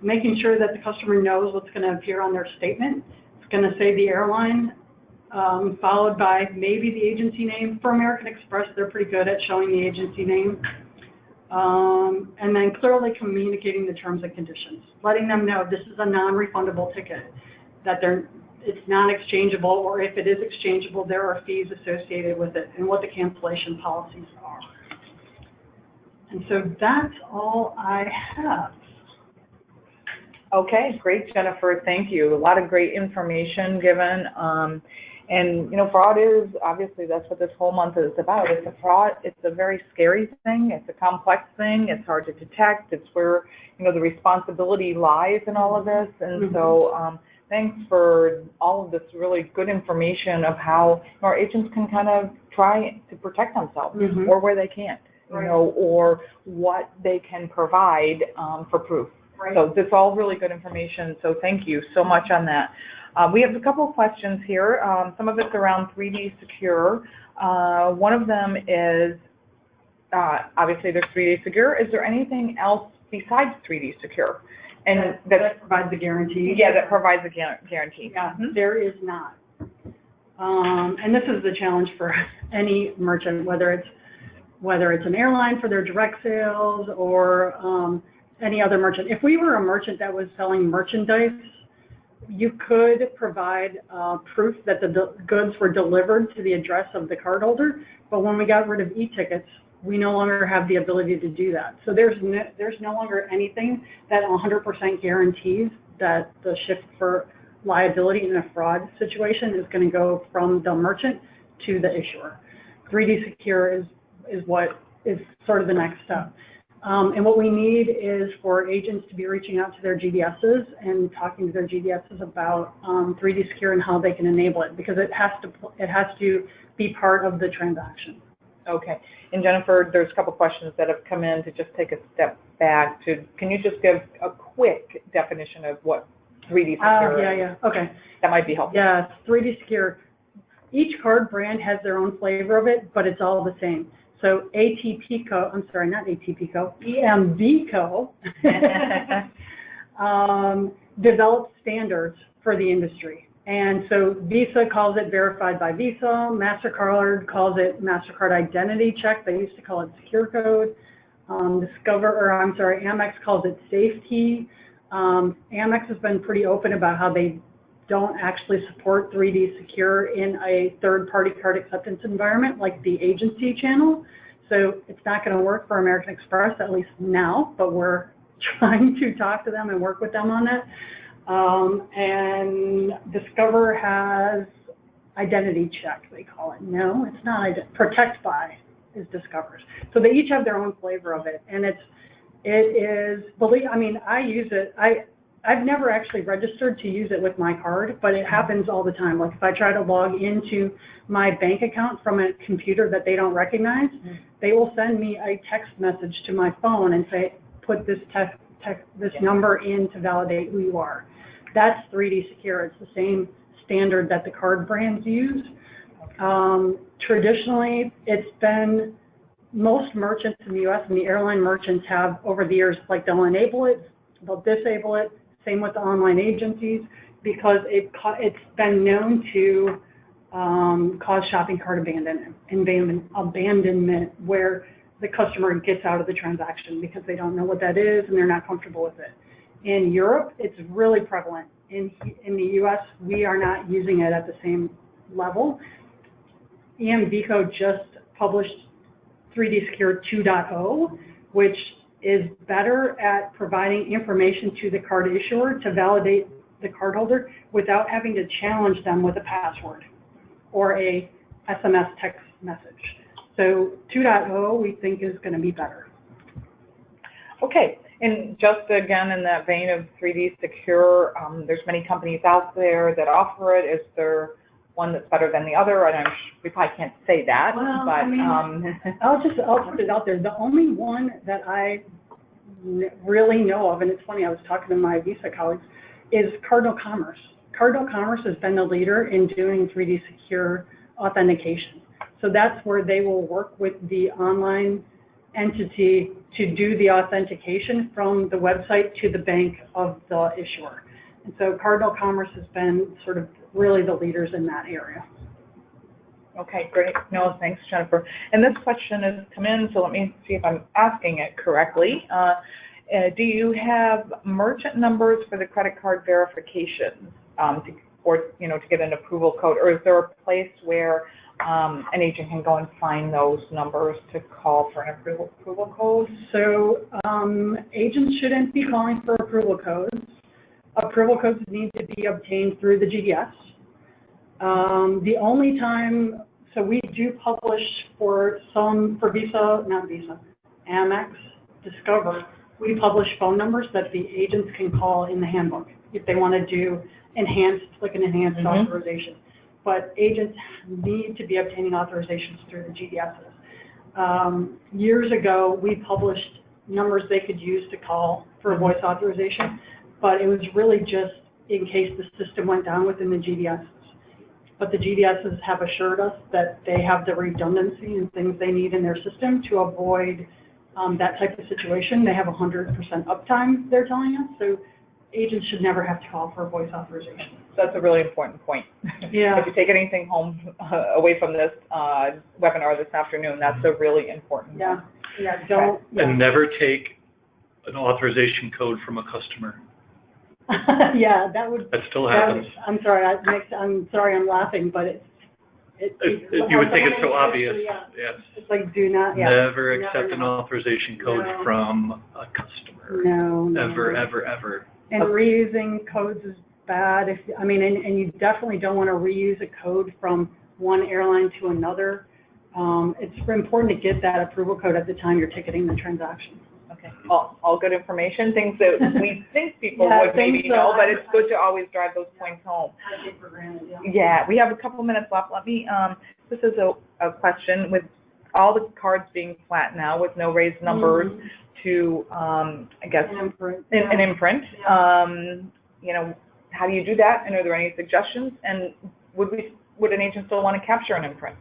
Making sure that the customer knows what's going to appear on their statement. It's going to say the airline, followed by maybe the agency name. For American Express, they're pretty good at showing the agency name. And then clearly communicating the terms and conditions, letting them know this is a non-refundable ticket, that it's non-exchangeable, or if it is exchangeable, there are fees associated with it, and what the cancellation policies are. And so that's all I have. Okay, great, Jennifer. Thank you. A lot of great information given. And, you know, fraud is, obviously, that's what this whole month is about. It's a fraud. It's a very scary thing. It's a complex thing. It's hard to detect. It's where, you know, the responsibility lies in all of this. And so thanks for all of this really good information of how our agents can kind of try to protect themselves or where they can't, you know, or what they can provide for proof. So this is all really good information. So thank you so much on that. We have a couple of questions here. Some of it's around 3D Secure. One of them is, obviously there's 3D Secure. Is there anything else besides 3D Secure? And that provides a guarantee? Yeah, that provides a guarantee. Yeah, there is not. And this is the challenge for any merchant, whether it's an airline for their direct sales or any other merchant. If we were a merchant that was selling merchandise, you could provide proof that the goods were delivered to the address of the cardholder, but when we got rid of e-tickets, we no longer have the ability to do that. So there's no longer anything that 100% guarantees that the shift for liability in a fraud situation is going to go from the merchant to the issuer. 3D Secure is what is sort of the next step. And what we need is for agents to be reaching out to their GDSs and talking to their GDSs about 3D Secure and how they can enable it, because it has to be part of the transaction. Okay. And Jennifer, there's a couple questions that have come in to just take a step back. Can you just give a quick definition of what 3D Secure is? Yeah. Okay. That might be helpful. Yeah, 3D Secure. Each card brand has their own flavor of it, but it's all the same. So EMV Co. Developed standards for the industry. And so Visa calls it verified by Visa, MasterCard calls it MasterCard Identity Check. They used to call it Secure Code. Amex calls it Safety. Amex has been pretty open about how they don't actually support 3D Secure in a third-party card acceptance environment like the agency channel. So it's not going to work for American Express, at least now, but we're trying to talk to them and work with them on that. And Discover has Identity Check, they call it. No, it's not. Protect By is Discover's. So they each have their own flavor of it. And I use it. I've never actually registered to use it with my card, but it happens all the time. Like if I try to log into my bank account from a computer that they don't recognize, they will send me a text message to my phone and say, put this this number in to validate who you are. That's 3D Secure. It's the same standard that the card brands use. Traditionally, it's been most merchants in the U.S. and the airline merchants have over the years, like they'll enable it, they'll disable it. Same with the online agencies, because it's been known to cause shopping cart abandonment, where the customer gets out of the transaction because they don't know what that is and they're not comfortable with it. In Europe, it's really prevalent. in the U.S., we are not using it at the same level. EMV Code just published 3D Secure 2.0, which is better at providing information to the card issuer to validate the cardholder without having to challenge them with a password or a SMS text message. So 2.0 we think is going to be better. Okay, and just again in that vein of 3D Secure, there's many companies out there that offer it. Is there one that's better than the other? And we probably can't say that, well, but I mean, I'll put it out there. The only one that I really know of, and it's funny, I was talking to my Visa colleagues, is Cardinal Commerce. Cardinal Commerce has been the leader in doing 3D Secure authentication. So that's where they will work with the online entity to do the authentication from the website to the bank of the issuer. And so Cardinal Commerce has been sort of really the leaders in that area. Okay, great. No, thanks, Jennifer. And this question has come in, so let me see if I'm asking it correctly. Do you have merchant numbers for the credit card verifications, to get an approval code, or is there a place where an agent can go and find those numbers to call for an approval code? So agents shouldn't be calling for approval codes. Approval codes need to be obtained through the GDS. The only time, so we do publish for Visa, not Visa, Amex, Discover, we publish phone numbers that the agents can call in the handbook if they want to do an enhanced authorization. But agents need to be obtaining authorizations through the GDSs. Years ago, we published numbers they could use to call for a voice authorization, but it was really just in case the system went down within the GDSs. But the GDSs have assured us that they have the redundancy and things they need in their system to avoid that type of situation. They have 100% uptime, they're telling us, so agents should never have to call for a voice authorization. So that's a really important point. Yeah. If you take anything home away from this webinar this afternoon, that's a really important one. Yeah, don't. Yeah. And never take an authorization code from a customer. Yeah, that would. That still happens. I'm sorry. I'm sorry. I'm laughing, but you would think it's so obvious. Yeah. Yes. It's like do not. Yeah. Never accept an authorization code from a customer. No. Ever. And reusing codes is bad. And you definitely don't want to reuse a code from one airline to another. It's important to get that approval code at the time you're ticketing the transaction. Okay, all good information, things that we think people would maybe know, but it's good to always drive those points home. I take for granted, Yeah, we have a couple minutes left. Let me, this is a question with all the cards being flat now with no raised numbers to, I guess, an imprint. How do you do that? And are there any suggestions? And would an agent still want to capture an imprint?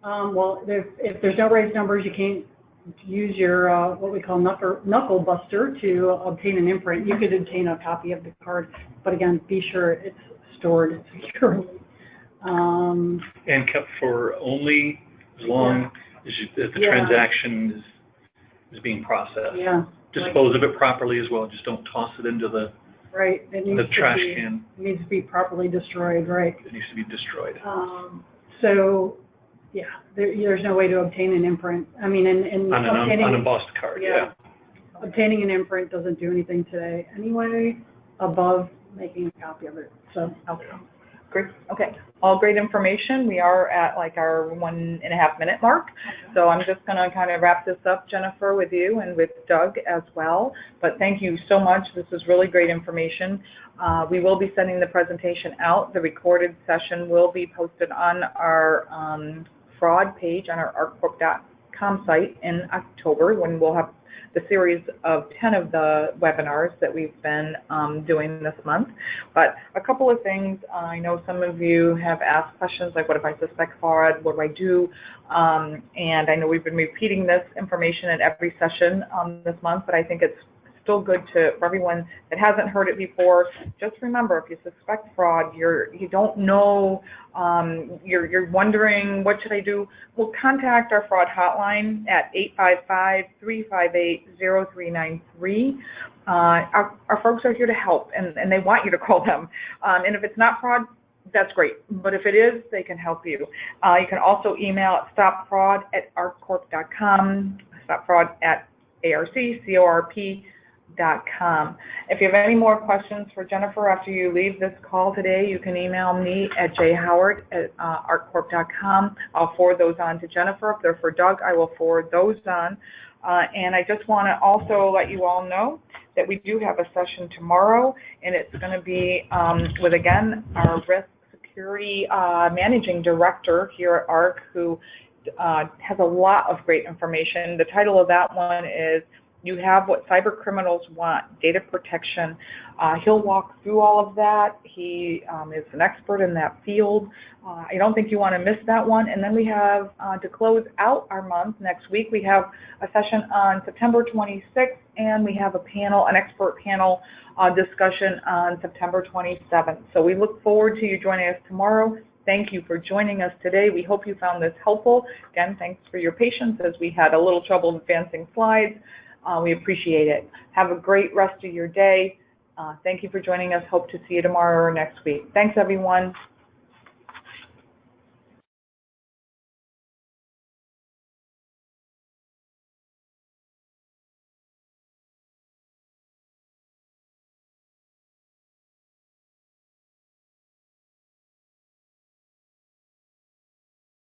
Well, if there's no raised numbers, you can't use your what we call knuckle buster to obtain an imprint. You could obtain a copy of the card, but again, be sure it's stored securely. And kept for only as long as the transaction is being processed. Yeah. Dispose of it properly as well. Just don't toss it into the trash can. It needs to be properly destroyed, right? It needs to be destroyed. So, yeah, there's no way to obtain an imprint. I mean, on an embossed card, yeah. Obtaining an imprint doesn't do anything today anyway, above making a copy of it. So, okay. Great. Okay. All great information. We are at like our 1.5 minute mark. So I'm just going to kind of wrap this up, Jennifer, with you and with Doug as well. But thank you so much. This is really great information. We will be sending the presentation out. The recorded session will be posted on our fraud page on our arccorp.com site in October, when we'll have the series of 10 of the webinars that we've been doing this month. But a couple of things, I know some of you have asked questions like, what if I suspect fraud, what do I do? And I know we've been repeating this information at every session this month, but I think it's still good for everyone that hasn't heard it before. Just remember, if you suspect fraud, you don't know, you're wondering, what should I do? Well, contact our fraud hotline at 855-358-0393. our folks are here to help, and they want you to call them. And if it's not fraud, that's great. But if it is, they can help you. You can also email at stopfraud@arccorp.com, stopfraud@arccorp.com. If you have any more questions for Jennifer after you leave this call today, you can email me at jhoward@arccorp.com. I'll forward those on to Jennifer. If they're for Doug, I will forward those on. And I just want to also let you all know that we do have a session tomorrow, and it's going to be with, again, our risk security managing director here at ARC, who has a lot of great information. The title of that one is "You Have What Cyber Criminals Want, Data Protection." He'll walk through all of that. He is an expert in that field. I don't think you want to miss that one. And then we have, to close out our month next week, we have a session on September 26th, and we have a panel, an expert panel discussion on September 27th. So we look forward to you joining us tomorrow. Thank you for joining us today. We hope you found this helpful. Again, thanks for your patience as we had a little trouble advancing slides. We appreciate it. Have a great rest of your day. Thank you for joining us. Hope to see you tomorrow or next week. Thanks, everyone.